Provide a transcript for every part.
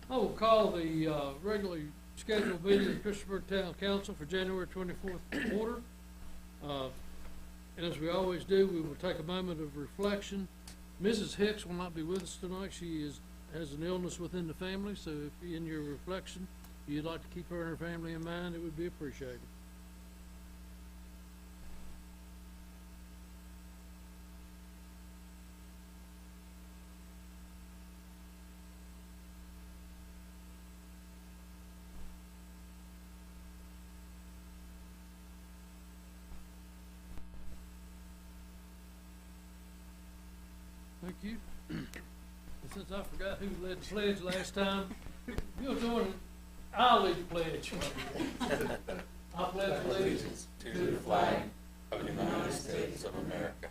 I will call the regularly scheduled meeting of the Christiansburg Town Council for January 24th to order. And as we always do, we will take a moment of reflection. Mrs. Hicks will not be with us tonight. She has an illness within the family, so if in your reflection you'd like to keep her and her family in mind, it would be appreciated. Thank you. And since I forgot who led the pledge last time, you'll join it. I'll lead the pledge. I pledge allegiance to the flag of the United States of America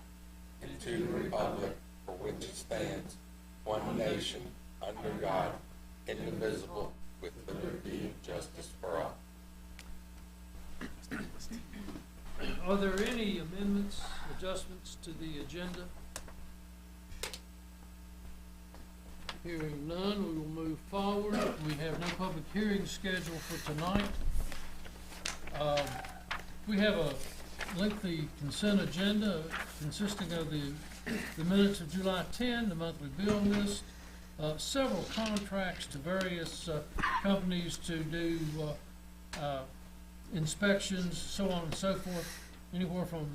and to the republic for which it stands, one nation, under God, indivisible, with liberty and justice for all. Are there any amendments, adjustments to the agenda? Hearing none, we will move forward. We have no public hearing scheduled for tonight. We have a lengthy consent agenda consisting of the minutes of July 10, the monthly bill list, several contracts to various companies to do inspections, so on and so forth, anywhere from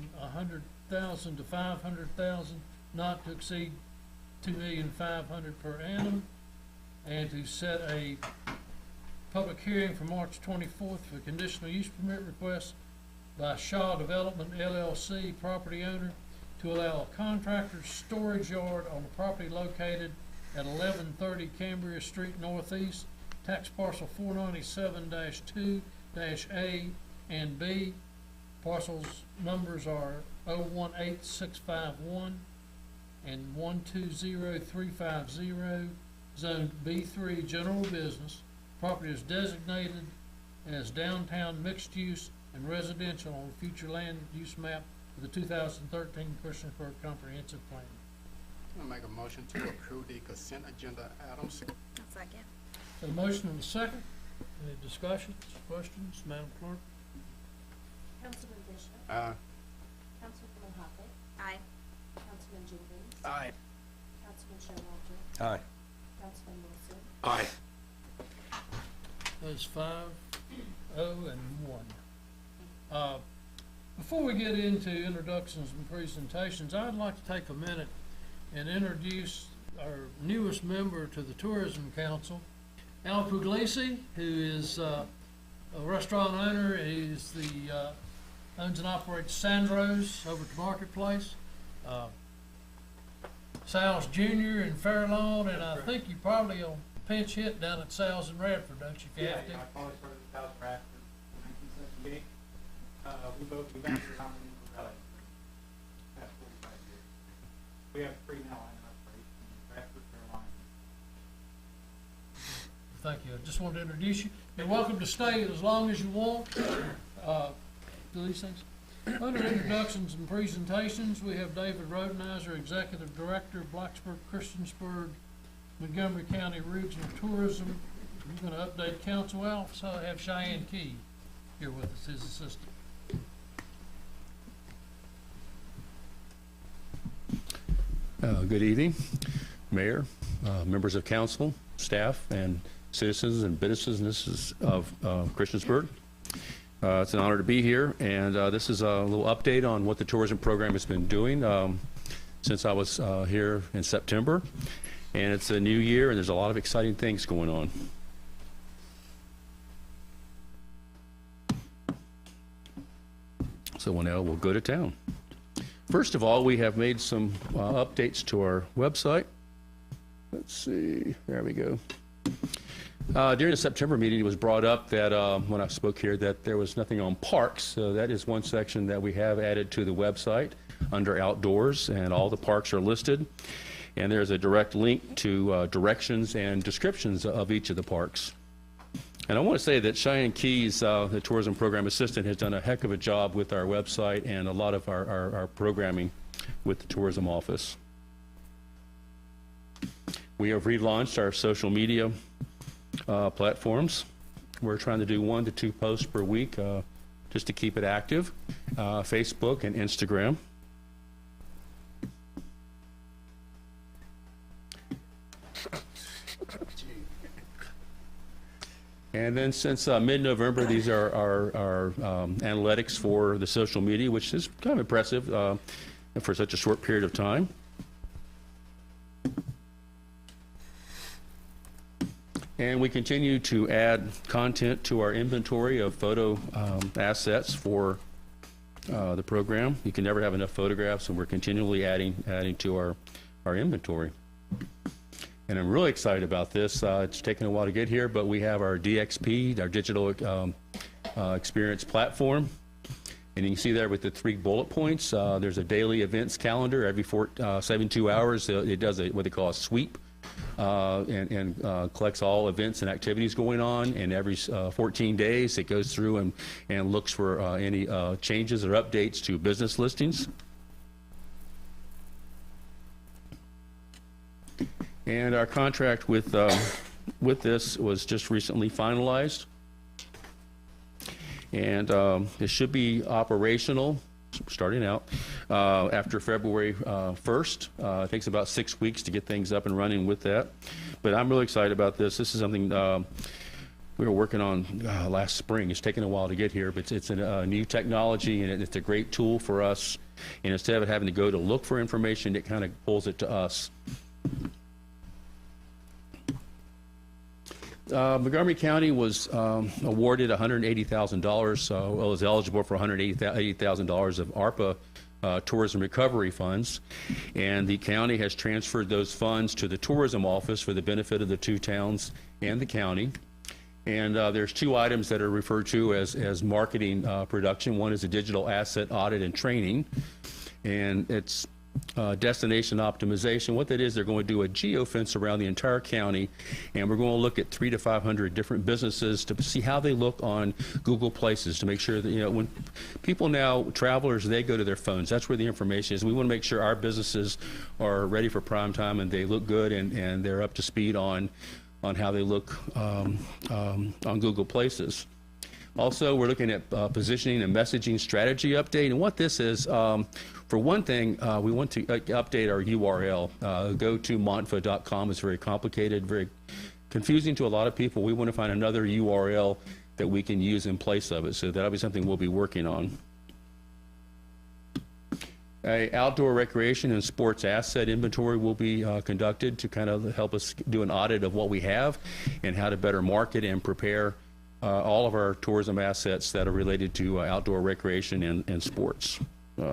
$100,000 to $500,000, not to exceed $2,500,000 per annum, and to set a public hearing for March 24th for conditional use permit request by Shaw Development LLC, property owner, to allow a contractor's storage yard on the property located at 1130 Cambria Street Northeast, tax parcel 497-2-A and B. Parcels numbers are 018651 and 120350, zone B3 general business. Property is designated as downtown mixed use and residential on the future land use map of the 2013 Christiansburg Comprehensive Plan. I'll make a motion to approve the consent agenda items. Second. A motion and a second. Any discussions, questions, Madam Clerk? Councilman Bishop. Aye. Councilwoman Hoppett. Aye. Councilman Jenkins. Aye. Councilman Showalter. Aye. Councilman Wilson. Aye. That's 5-0 and 1. Before we get into introductions and presentations, I'd like to take a minute and introduce our newest member to the Tourism Council, Al Puglisi, who is a restaurant owner. He's owns and operates Sandro's over at the Marketplace. Sal's Jr. in Fairlawn, and I think you probably will pinch hit down at Sal's in Radford, don't you, if you have to? I probably started at Sal's Radford in 1978. We've actually gone in for about past 45 years. We have 3 now in operation in Radford, Carolina. Thank you. I just wanted to introduce you. You're welcome to stay as long as you want. Do these things. Under introductions and presentations, we have David Rodenizer, Executive Director of Blacksburg, Christiansburg, Montgomery County Regional Tourism. He's going to update council. I also have Cheyenne Key here with us, his assistant. Good evening, Mayor, members of council, staff, and citizens and businesses of Christiansburg. It's an honor to be here, and this is a little update on what the tourism program has been doing since I was here in September. And it's a new year, and there's a lot of exciting things going on. So now we'll go to town. First of all, we have made some updates to our website. Let's see, there we go. During the September meeting, it was brought up that when I spoke here that there was nothing on parks. So that is one section that we have added to the website under outdoors, and all the parks are listed. And there's a direct link to directions and descriptions of each of the parks. And I want to say that Cheyenne Keys, the tourism program assistant, has done a heck of a job with our website and a lot of our programming with the tourism office. We have relaunched our social media platforms. We're trying to do 1 to 2 posts per week just to keep it active. Facebook and Instagram. And then since mid-November, these are our analytics for the social media, which is kind of impressive for such a short period of time. And we continue to add content to our inventory of photo assets for the program. You can never have enough photographs, and we're continually adding to our inventory. And I'm really excited about this. It's taken a while to get here, but we have our DXP, our digital experience platform. And you can see there with the 3 bullet points, there's a daily events calendar. Every 72 hours, it does what they call a sweep and collects all events and activities going on. And every 14 days, it goes through and looks for any changes or updates to business listings. And our contract with this was just recently finalized. And it should be operational, starting out, after February 1st. It takes about 6 weeks to get things up and running with that. But I'm really excited about this. This is something we were working on last spring. It's taken a while to get here, but it's a new technology, and it's a great tool for us. And instead of having to go to look for information, it kind of pulls it to us. Montgomery County was awarded $180,000, so it was eligible for $180,000 of ARPA tourism recovery funds, and the county has transferred those funds to the tourism office for the benefit of the 2 towns and the county. And there's 2 items that are referred to as marketing production. One is a digital asset audit and training, and it's destination optimization. What that is, they're going to do a geofence around the entire county, and we're going to look at 300 to 500 different businesses to see how they look on Google Places, to make sure that, you know, when people now, travelers, they go to their phones. That's where the information is. We want to make sure our businesses are ready for prime time and they look good and they're up to speed on how they look on Google Places. Also, we're looking at positioning and messaging strategy update. And what this is, for one thing, we want to update our URL. Go to montfa.com. It's very complicated, very confusing to a lot of people. We want to find another URL that we can use in place of it. So that'll be something we'll be working on. Outdoor recreation and sports asset inventory will be conducted to kind of help us do an audit of what we have and how to better market and prepare all of our tourism assets that are related to outdoor recreation and sports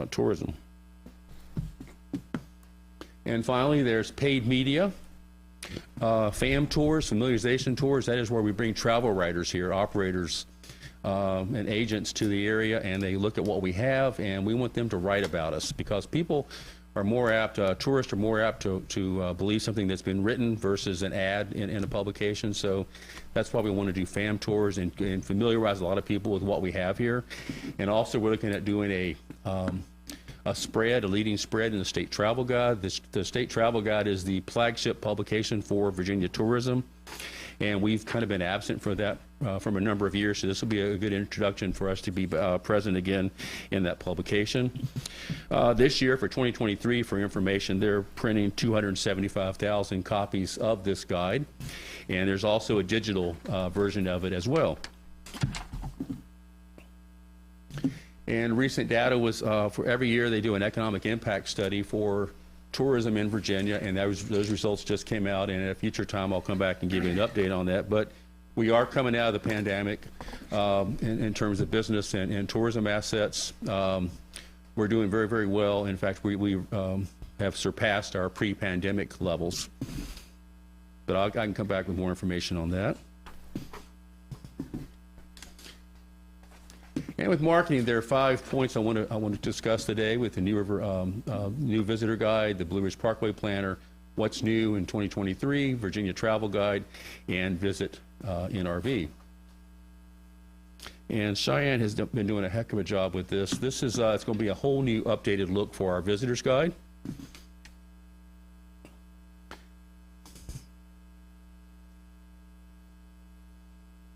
tourism. And finally, there's paid media, FAM tours, familiarization tours. That is where we bring travel writers here, operators and agents to the area, and they look at what we have, and we want them to write about us, because people are more apt, tourists are more apt to believe something that's been written versus an ad in a publication. So that's why we want to do FAM tours and familiarize a lot of people with what we have here. And also we're looking at doing a spread, a leading spread in the State Travel Guide. The State Travel Guide is the flagship publication for Virginia tourism, and we've kind of been absent for that from a number of years, so this will be a good introduction for us to be present again in that publication. This year, for 2023, for information, they're printing 275,000 copies of this guide, and there's also a digital version of it as well. And recent data was, for every year they do an economic impact study for tourism in Virginia, and those results just came out, and at a future time I'll come back and give you an update on that. But we are coming out of the pandemic in terms of business and tourism assets. We're doing very, very well. In fact, we have surpassed our pre-pandemic levels. But I can come back with more information on that. And with marketing, there are 5 points I want to discuss today with the new visitor guide, the Blue Ridge Parkway Planner, what's new in 2023, Virginia Travel Guide, and Visit NRV. And Cheyenne has been doing a heck of a job with this. This is it's going to be a whole new updated look for our visitors guide.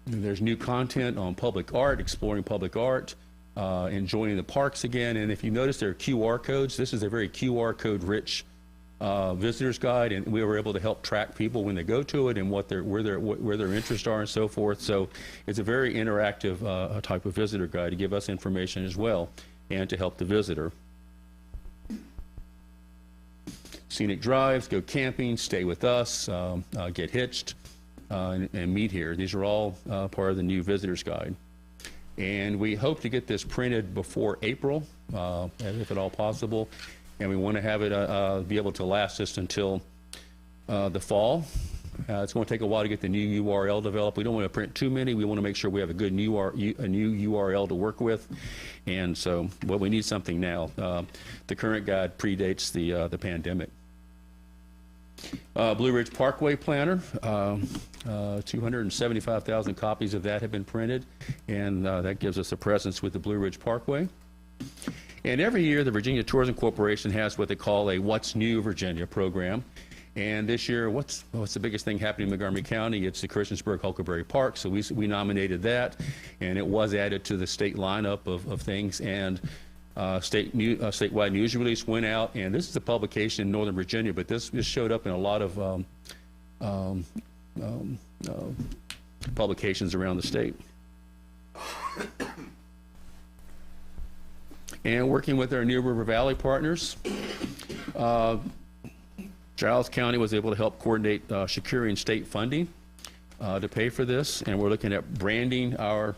There's new content on public art, exploring public art, enjoying the parks again. And if you notice, there are QR codes. This is a very QR code rich visitors guide, and we were able to help track people when they go to it and where their interests are and so forth. So it's a very interactive type of visitor guide to give us information as well and to help the visitor. Scenic drives, go camping, stay with us, get hitched, and meet here. These are all part of the new visitors guide. And we hope to get this printed before April, if at all possible. And we want to have it be able to last us until the fall. It's going to take a while to get the new URL developed. We don't want to print too many. We want to make sure we have a good new URL to work with. And so, well, we need something now. The current guide predates the pandemic. Blue Ridge Parkway Planner, 275,000 copies of that have been printed, and that gives us a presence with the Blue Ridge Parkway. And every year, the Virginia Tourism Corporation has what they call a What's New Virginia program. And this year, what's the biggest thing happening in Montgomery County? It's the Christiansburg-Huckleberry Park. So we nominated that, and it was added to the state lineup of things. And statewide news release went out, and this is a publication in Northern Virginia, but this showed up in a lot of publications around the state. And working with our New River Valley partners, Giles County was able to help coordinate securing state funding to pay for this, and we're looking at branding our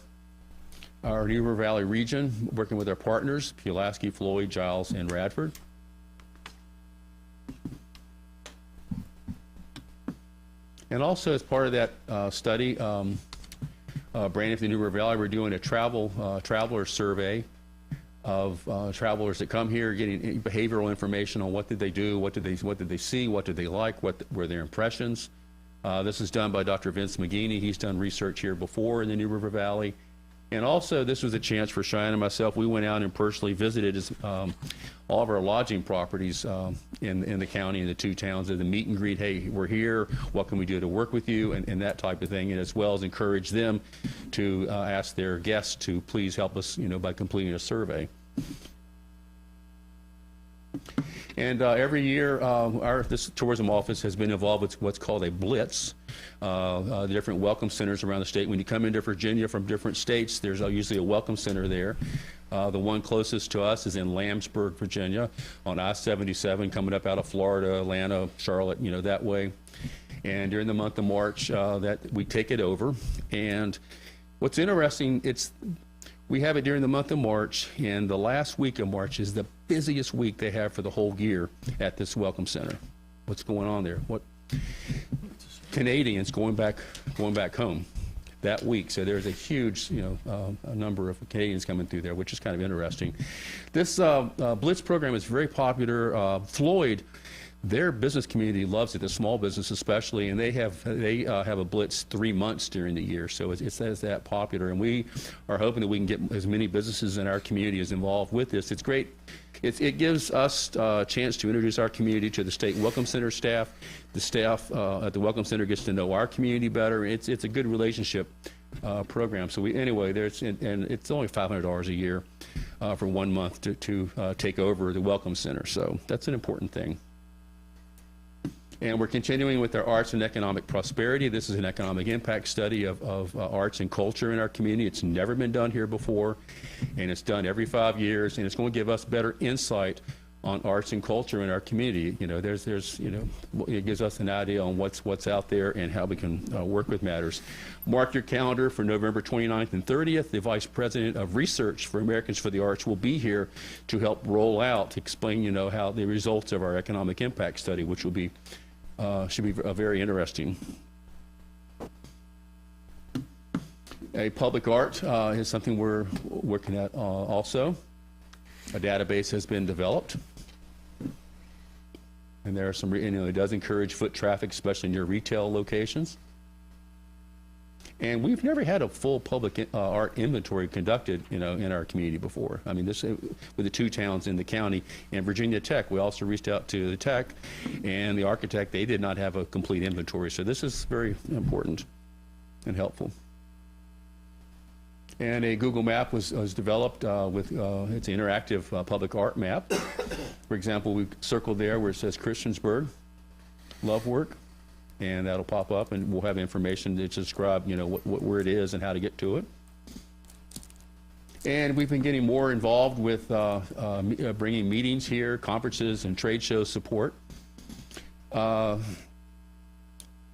New River Valley region, working with our partners, Pulaski, Floyd, Giles, and Radford. And also, as part of that study, branding for the New River Valley, we're doing a traveler survey of travelers that come here, getting behavioral information on what did they do, what did they see, what did they like, what were their impressions. This is done by Dr. Vince McGeaney. He's done research here before in the New River Valley. And also, this was a chance for Cheyenne and myself. We went out and personally visited all of our lodging properties in the county, in the two towns, and the meet and greet. Hey, we're here. What can we do to work with you? And that type of thing. And as well as encourage them to ask their guests to please help us, by completing a survey. And every year, this tourism office has been involved with what's called a blitz. The different welcome centers around the state. When you come into Virginia from different states, there's usually a welcome center there. The one closest to us is in Lambsburg, Virginia, on I-77, coming up out of Florida, Atlanta, Charlotte, that way. And during the month of March, that we take it over. And what's interesting, we have it during the month of March, and the last week of March is the busiest week they have for the whole year at this Welcome Center. What's going on there? What Canadians going back home that week. So there's a huge, a number of Canadians coming through there, which is kind of interesting. This Blitz program is very popular. Floyd, their business community loves it, the small business especially, and they have a blitz 3 months during the year, so it's that popular. And we are hoping that we can get as many businesses in our community as involved with this. It's great. It gives us a chance to introduce our community to the state Welcome Center staff. The staff at the Welcome Center gets to know our community better. It's a good relationship program. So it's only $500 a year for 1 month to take over the Welcome Center. So that's an important thing. And we're continuing with our arts and economic prosperity. This is an economic impact study of arts and culture in our community. It's never been done here before, and it's done every 5 years, and it's going to give us better insight on arts and culture in our community. It gives us an idea on what's out there and how we can work with matters. Mark your calendar for November 29th and 30th. The Vice President of Research for Americans for the Arts will be here to help roll out, explain, how the results of our economic impact study, which will be should be very interesting. A public art is something we're working at also. A database has been developed. And there are some, it does encourage foot traffic, especially near retail locations. And we've never had a full public art inventory conducted, in our community before. I mean, this with the two towns in the county and Virginia Tech. We also reached out to the Tech and the architect. They did not have a complete inventory, so this is very important and helpful. And a Google map was developed with, it's an interactive public art map. For example, we circled there where it says Christiansburg, Love Work, and that'll pop up, and we'll have information to describe, you know, where it is and how to get to it. And we've been getting more involved with bringing meetings here, conferences, and trade show support. In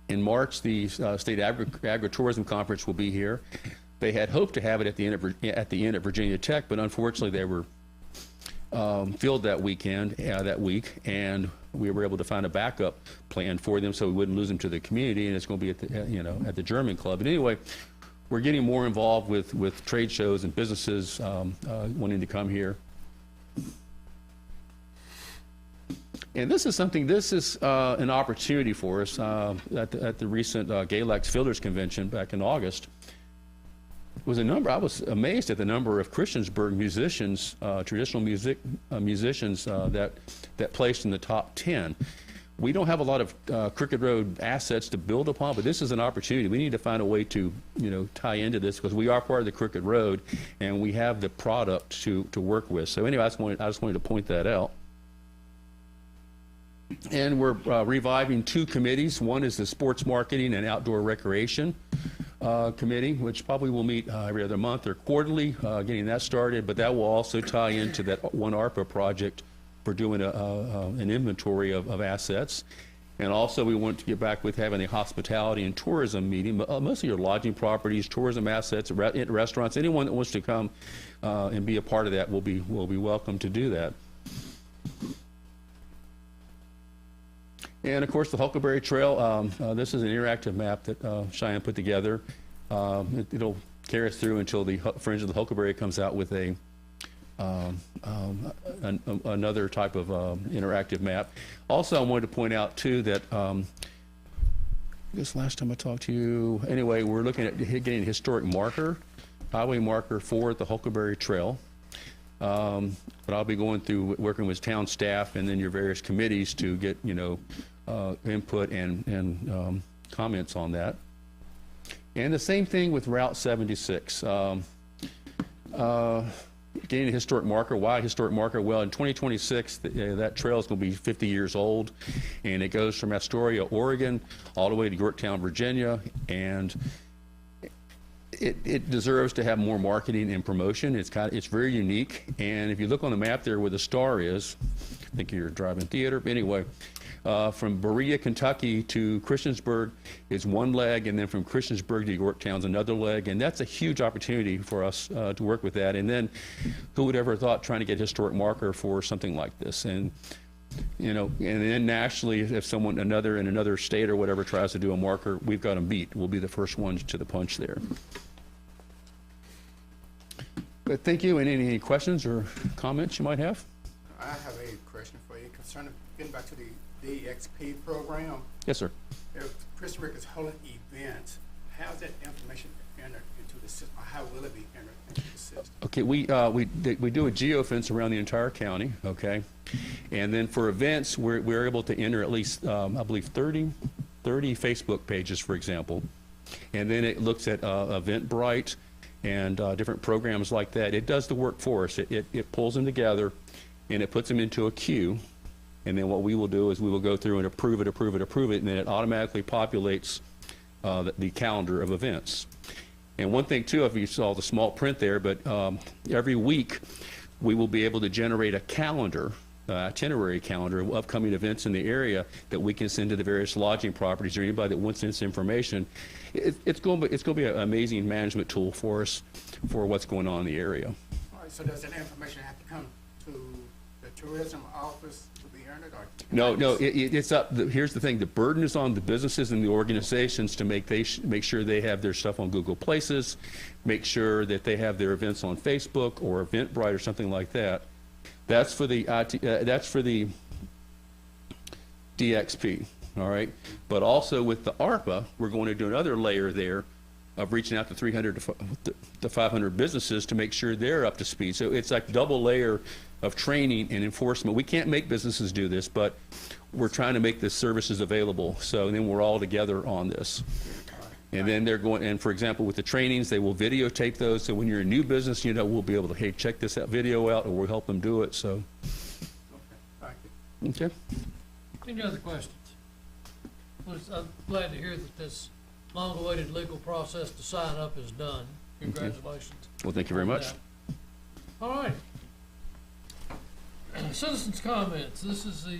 March, the State Agritourism Conference will be here. They had hoped to have it at the end of Virginia Tech, but unfortunately they were filled that week, and we were able to find a backup plan for them so we wouldn't lose them to the community, and it's going to be at the at the German Club. But anyway, we're getting more involved with trade shows and businesses wanting to come here. And this is an opportunity for us at the recent Galax Fielders Convention back in August. It was I was amazed at the number of Christiansburg musicians, traditional musicians that placed in the top 10. We don't have a lot of Crooked Road assets to build upon, but this is an opportunity. We need to find a way to, tie into this, because we are part of the Crooked Road, and we have the product to work with. So anyway, I just wanted to point that out. And we're reviving 2 committees. One is the Sports Marketing and Outdoor Recreation Committee, which probably will meet every other month or quarterly, getting that started. But that will also tie into that one ARPA project for doing an inventory of assets. And also we want to get back with having a hospitality and tourism meeting, mostly your lodging properties, tourism assets, restaurants. Anyone that wants to come and be a part of that will be welcome to do that. And of course, the Huckleberry Trail, this is an interactive map that Cheyenne put together. It'll carry us through until the Fringe of the Huckleberry comes out with another type of interactive map. Also, I wanted to point out too that this last time I talked to you, anyway, we're looking at getting a historic marker, highway marker for the Huckleberry Trail. But I'll be going through working with town staff and then your various committees to get input and comments on that. And the same thing with Route 76. Getting a historic marker. Why historic marker? Well, in 2026, that trail is going to be 50 years old, and it goes from Astoria, Oregon, all the way to Yorktown, Virginia, and it deserves to have more marketing and promotion. It's very unique, and if you look on the map there where the star is, I think you're driving theater, but anyway, from Berea, Kentucky to Christiansburg is one leg, and then from Christiansburg to Yorktown's another leg, and that's a huge opportunity for us to work with that. And then who would ever thought trying to get a historic marker for something like this? And and then nationally, if someone in another state or whatever tries to do a marker, we've got them beat. We'll be the first ones to the punch there. But thank you. And any questions or comments you might have? I have a question for you concerning getting back to the DXP program. Yes, sir. If Christiansburg is holding events, how's that information entered into the system? Or how will it be entered into the system? Okay, we do a geofence around the entire county. Okay, and then for events, we're able to enter at least I believe 30 Facebook pages, for example, and then it looks at Eventbrite and different programs like that. It does the work for us. It pulls them together, and it puts them into a queue. And then what we will do is we will go through and approve it, and then it automatically populates the calendar of events. And one thing too, if you saw the small print there, but every week we will be able to generate a calendar, itinerary calendar of upcoming events in the area that we can send to the various lodging properties or anybody that wants this information. It's going to be an amazing management tool for us for what's going on in the area. All right, so does that information have to come to the tourism office to be entered? Or No, it's up. Here's the thing: the burden is on the businesses and the organizations to make sure they have their stuff on Google Places, make sure that they have their events on Facebook or Eventbrite or something like that. That's for the DXP. All right, but also with the ARPA, we're going to do another layer there of reaching out to 300 to 500 businesses to make sure they're up to speed. So it's like double layer of training and enforcement. We can't make businesses do this, but we're trying to make the services available. So then we're all together on this. And then they're going, and for example, with the trainings, they will videotape those, so when you're a new business, you know, we'll be able to, hey, check this out, video out, and we'll help them do it, so, Okay, thank you. okay. Any other questions? Well, I'm glad to hear that this long-awaited legal process to sign up is done. Congratulations. Well, thank you very on much. that. All right. Citizens' comments. This is the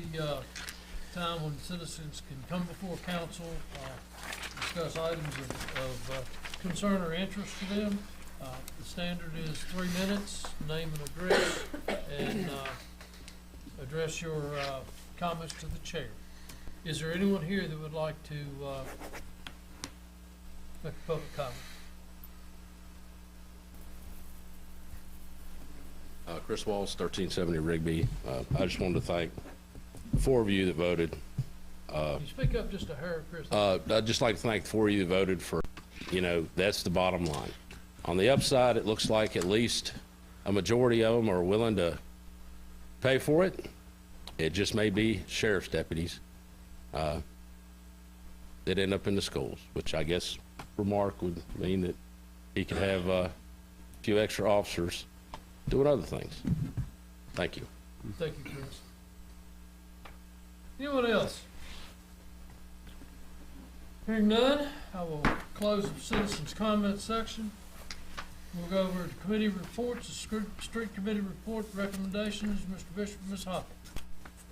time when citizens can come before council, discuss items of concern or interest to them. The standard is 3 minutes, name and address, and address your comments to the chair. Is there anyone here that would like to make a public comment? Chris Walls, 1370 Rigby. I just wanted to thank the 4 of you that voted. Can you speak up just a hair, Chris? I'd just like to thank the 4 of you that voted for, you know, that's the bottom line. On the upside, it looks like at least a majority of them are willing to pay for it. It just may be sheriff's deputies that end up in the schools, which I guess for Mark would mean that he could have a few extra officers doing other things. Thank you. Thank you, Chris. Anyone else? Hearing none, I will close the citizens' comment section. We'll go over to committee reports, the street committee report recommendations. Mr. Bishop, Ms. Hoppy.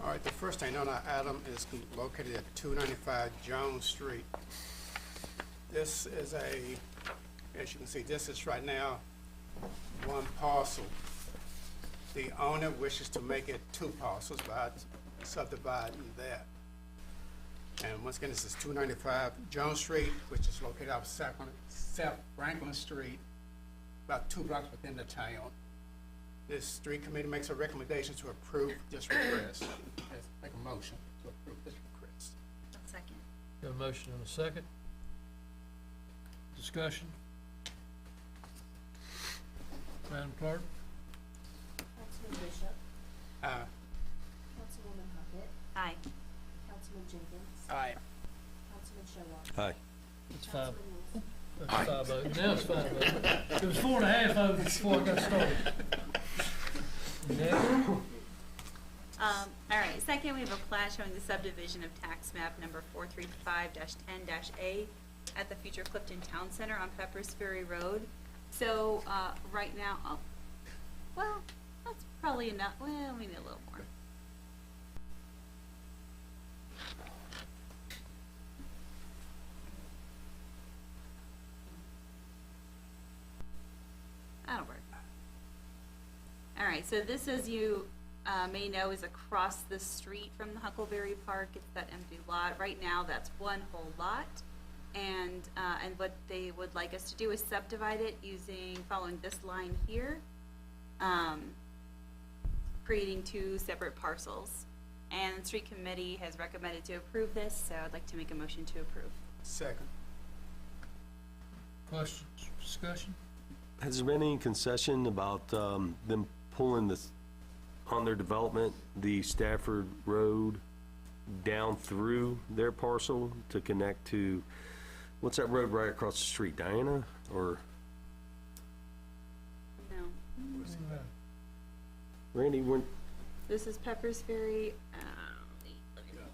All right, the first thing on our item is located at 295 Jones Street. This is as you can see, this is right now one parcel. The owner wishes to make it 2 parcels by subdividing that. And once again, this is 295 Jones Street, which is located off South Franklin Street, about 2 blocks within the town. This street committee makes a recommendation to approve this request. Make a motion to approve this request. Second. Got a motion and a second. Discussion. Madam Clerk? Councilman Bishop, Councilwoman Hoppett, Aye. Councilman Jenkins, Aye. Councilman Showalter. Hi. It's 5. Councilman Wilson. That's 5 votes. Now it's 5 votes. It was 4.5 votes before I got started. Next. All right, second, we have a plat showing the subdivision of tax map number 435-10-A at the future Clifton Town Center on Peppers Ferry Road. So, right now, well, that's probably enough, well, maybe a little more. That'll work. All right, so this, as you may know, is across the street from the Huckleberry Park. It's that empty lot. Right now, that's one whole lot. And what they would like us to do is subdivide it following this line here, creating 2 separate parcels. And the street committee has recommended to approve this, so I'd like to make a motion to approve. Second. Questions, discussion? Has there been any concession about them pulling this, on their development, the Stafford Road down through their parcel to connect to, what's that road right across the street, Diana? Or, No. Randy, when, This is Peppers Ferry,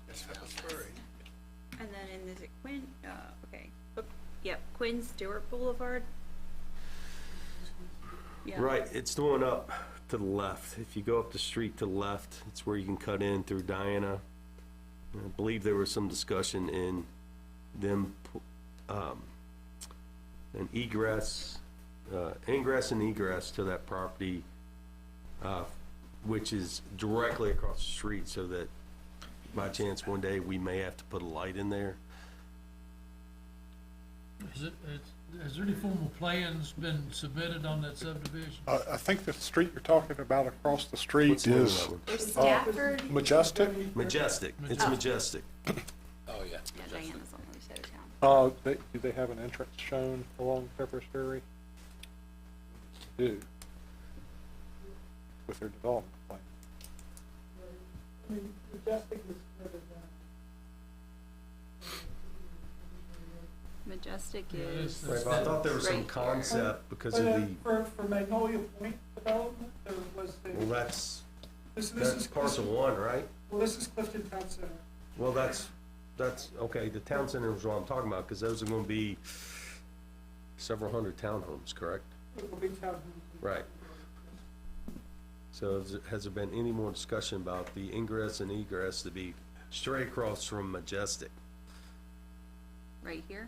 That's Ferry. and then is it Quinn, okay, yep, Quinn Stewart Boulevard. Yeah. right, it's the one up to the left. If you go up the street to the left, it's where you can cut in through Diana. And I believe there was some discussion in them, an ingress and egress to that property, which is directly across the street, so that by chance one day we may have to put a light in there. Has there any formal plans been submitted on that subdivision? I think the street you're talking about across the street What's the name of is that one? There's Stafford. Majestic. Majestic. It's Majestic. Oh, yeah. Yeah, Diana's on the other side of town. Do they have an entrance shown along Peppers Ferry? They do. With their development plan. Majestic Yeah, is, it's- Right, but I thought there was some Right here. concept because of But, the, for Magnolia Point development, there was well, a, that's this is. parcel one, right? Well, this is Clifton Town Center. Well, that's, okay, the town center is what I'm talking about, because those are gonna be several hundred townhomes, correct? It will be town. Right. So has there been any more discussion about the ingress and egress to be straight across from Majestic? right here.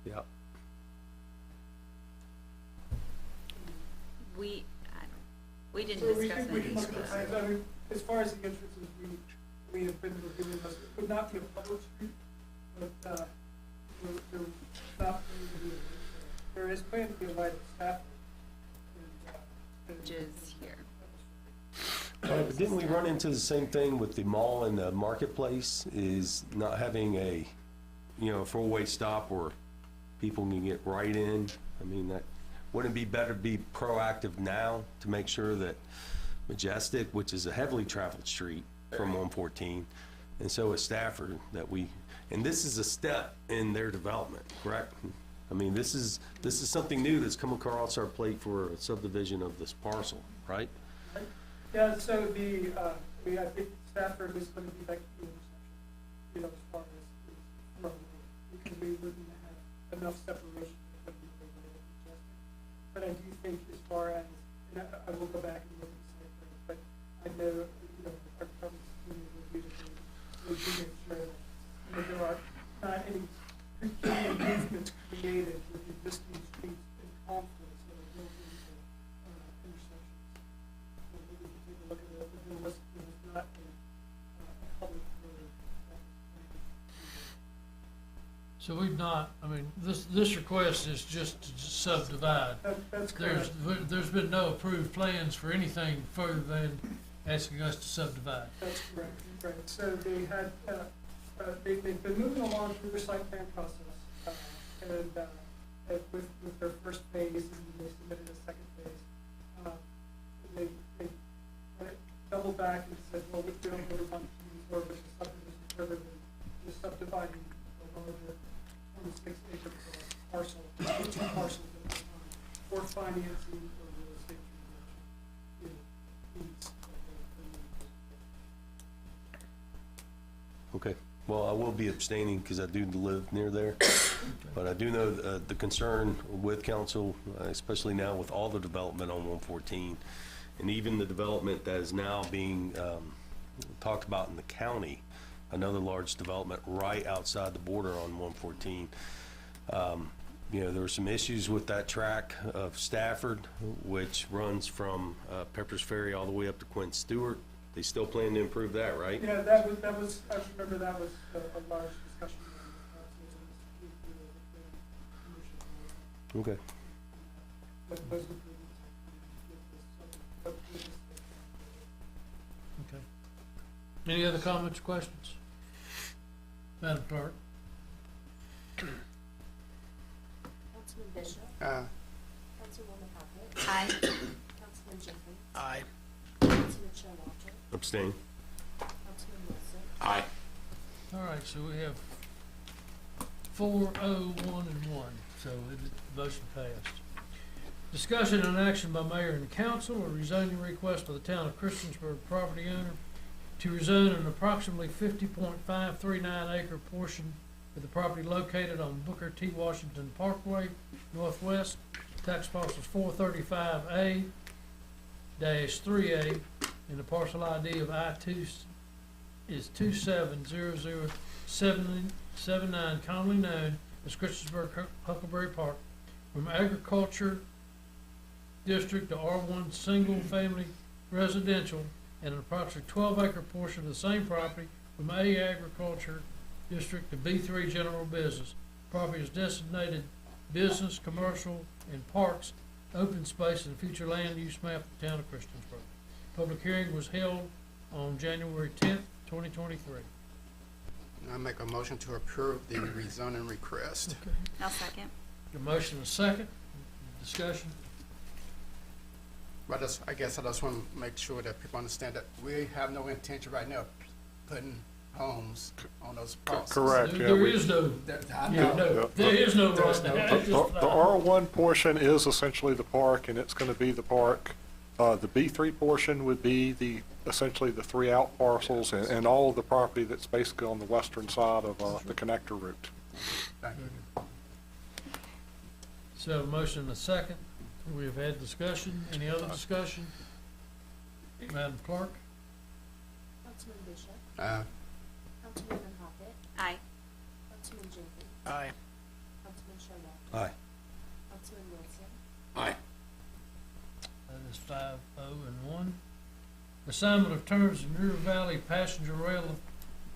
Yeah. We, we didn't So we discuss can, we any can of look at the this. plans. I mean, as far as the entrances, we have been reviewing those. It would not be a public street, but, there would not be, there is planned to be a light at Stafford. Which is here. But didn't we run into the same thing with the mall and the marketplace, is not having a, four-way stop where people can get right in? I mean, wouldn't it be better to be proactive now to make sure that Majestic, which is a heavily traveled street from 114, and so is Stafford, and this is a step in their development, correct? I mean, this is something new that's come across our plate for a subdivision of this parcel, right? Yeah, so I think Stafford is gonna be like the intersection, as far as from, because we wouldn't have enough separation to be regulated Majestic. But I do think as far as, and I will go back and look at the site plans, but I know, our government reviewed it, we do make sure that, there are not any movements created with existing streets and conflicts that are built into, intersections. So maybe we can take a look at it, but there was not a public road that was So we've not, I mean, this request is just to subdivide. planned. That's correct. There's been no approved plans for anything further than asking us to subdivide. That's correct, right. So they had, they've been moving along through their site plan process, and with their first phase, and they submitted a second phase. They doubled back and said, well, we don't really want to use or which is subdivision further than just subdividing the larger 26-acre parcel, into two parcels at a time, or financing or real estate transaction. Needs. Okay, well, I will be abstaining because I do live near there. But I do know the concern with council, especially now with all the development on 114, and even the development that is now being talked about in the county, another large development right outside the border on 114. There were some issues with that track of Stafford, which runs from Pepper's Ferry all the way up to Quint Stewart. They still plan to improve that, right? Yeah, that was, I remember that was a large discussion. Okay. Okay. Any other comments or questions? Madam Clerk? Councilman Bishop, Councilwoman Hockett, Aye. Councilman Jenkins, Aye. Councilman Showalter, Abstain. Councilman Wilson, Aye. All right, so we have 4, 0, 1, and 1, so the motion passed. Discussion and action by mayor and council, a rezoning request for the town of Christiansburg property owner to rezone an approximately 50.539 acre portion of the property located on Booker T. Washington Parkway Northwest, tax parcels 435A-3A, and the parcel ID of I-2 is 270079, commonly known as Christiansburg Huckleberry Park, from agriculture district to R1 single family residential, and an approximately 12-acre portion of the same property from A agriculture district to B3 general business. Property is designated business, commercial, and parks, open space, and future land use map of the town of Christiansburg. Public hearing was held on January 10th, 2023. I make a motion to approve the rezoning request. I'll second. The motion is second. Discussion. But I guess I just want to make sure that people understand that we have no intention right now of putting homes on those parcels. Correct, yeah. There is no, I yeah, know. no, there is no right now. The R1 portion is essentially the park, and it's going to be the park. The B3 portion would be essentially the 3 out parcels and all of the property that's basically on the western side of the connector route. Thank you. So motion and a second. We have had discussion. Any other discussion? Madam Clerk? Councilman Bishop, Uh, Councilwoman Hoppett, Aye. Councilman Jenkins, Aye. Councilman Showalter, Aye. Councilman Wilson, Aye. That is 5-0-1. Assignment of terms of Muir Valley Passenger Rail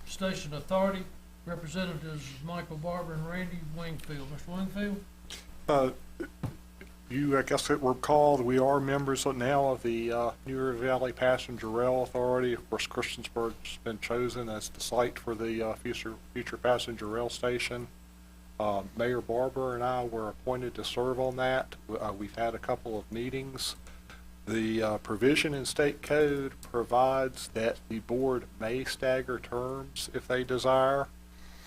Station Authority. Representatives Michael Barber and Randy Wingfield. Mr. Wingfield? I guess it were called, we are members now of the Muir Valley Passenger Rail Authority. Of course, Christiansburg's been chosen as the site for the future passenger rail station. Mayor Barber and I were appointed to serve on that. We've had a couple of meetings. The provision in state code provides that the board may stagger terms if they desire,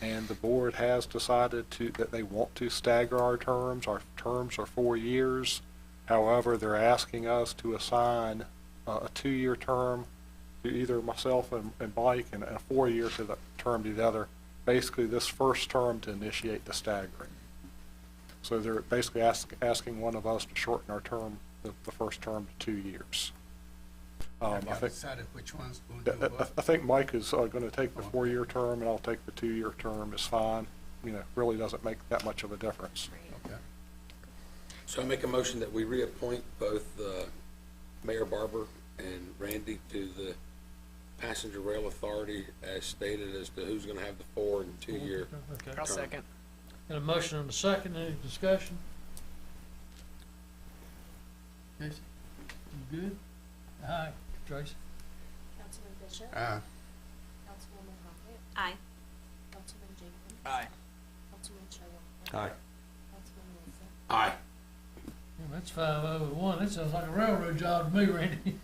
and the board has decided that they want to stagger our terms. Our terms are 4 years. However, they're asking us to assign a 2-year term to either myself and Mike, and a 4-year to the term to the other. Basically, this first term to initiate the staggering. So they're basically asking one of us to shorten our term, the first term, to 2 years. have I y'all think decided which one's going to do what? I think Mike is going to take the 4-year term, and I'll take the 2-year term. Is fine. Really doesn't make that much of a difference. Okay. So I make a motion that we reappoint both Mayor Barber and Randy to the Passenger Rail Authority as stated as to who's gonna have the 4 and 2-year. Okay. I'll second. Got a motion and a second. Any discussion? Casey? You good? Aye. Tracy? Councilman Bishop, Councilwoman Hoppett, Aye. Councilman Jenkins, Aye. Councilman Showalter, Aye. Councilman Wilson, Aye. Well, that's 5-0-1. That sounds like a railroad job to me, Randy.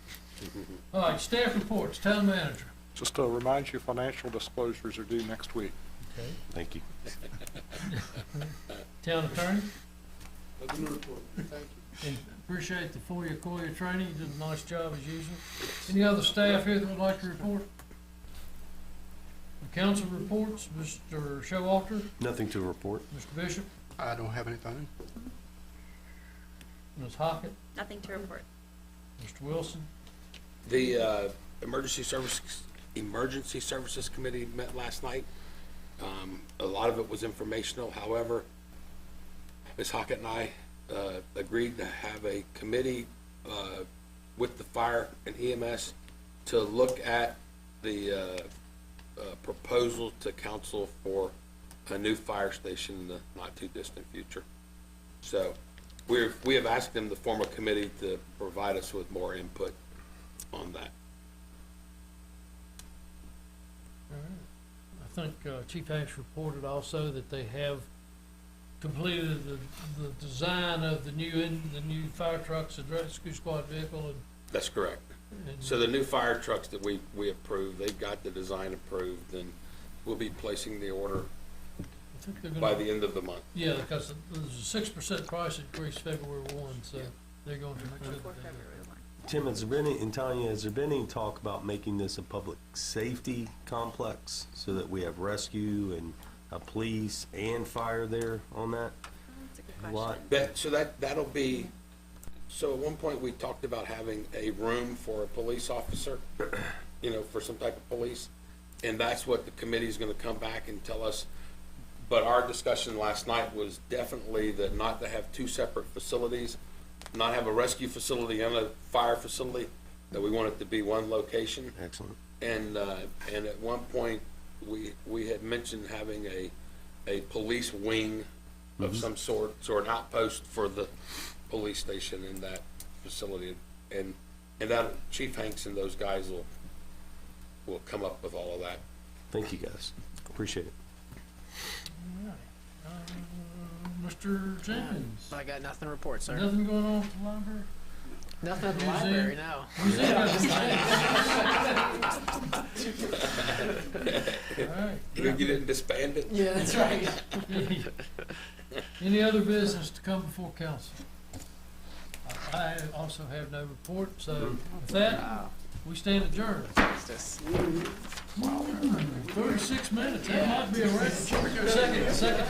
All right, staff reports, town manager. Just to remind you, financial disclosures are due next week. Okay. Thank you. Town attorney? And appreciate the FOIA training. You did a nice job as usual. Any other staff here that would like to report? The council reports, Mr. Showalter, Nothing to report. Mr. Bishop, I don't have anything. Ms. Hockett, Nothing to report. Mr. Wilson. The Emergency Services Committee met last night. A lot of it was informational. However, Ms. Hockett and I agreed to have a committee with the fire and EMS to look at the proposal to council for a new fire station in the not-too-distant future. So we have asked them to form a committee to provide us with more input on that. All right. I think Chief Hanks reported also that they have completed the design of the new fire trucks, the rescue squad vehicle, and That's correct. So the new fire trucks that we approved, they've got the design approved, and we'll be placing the order I think they're by gonna, the end of the month. yeah, because there's a 6% price increase February 1, so Yeah. they're going to make sure Before that they do. February 1. Tim, has there been any, and Tanya, has there been any talk about making this a public safety complex so that we have rescue and police and fire there on that? That's a good Lot. question. That'll be, so at one point, we talked about having a room for a police officer, for some type of police, and that's what the committee's gonna come back and tell us. But our discussion last night was definitely that not to have 2 separate facilities, not have a rescue facility and a fire facility, that we want it to be one location. Excellent. And at one point, we had mentioned having a police wing of some sort, an outpost for the police station in that facility. And that, Chief Hanks and those guys will come up with all of that. Thank you, guys. Appreciate it. All right. Mr. Jenkins? I got nothing to report, sir. Nothing going on at the library? Nothing at the library, no. Museum got the All right. You gonna get it disbanded? Yeah, that's right. Any other business to come before council? I also have no report, so with that, we stand adjourned. 36 minutes, that might be a record. Second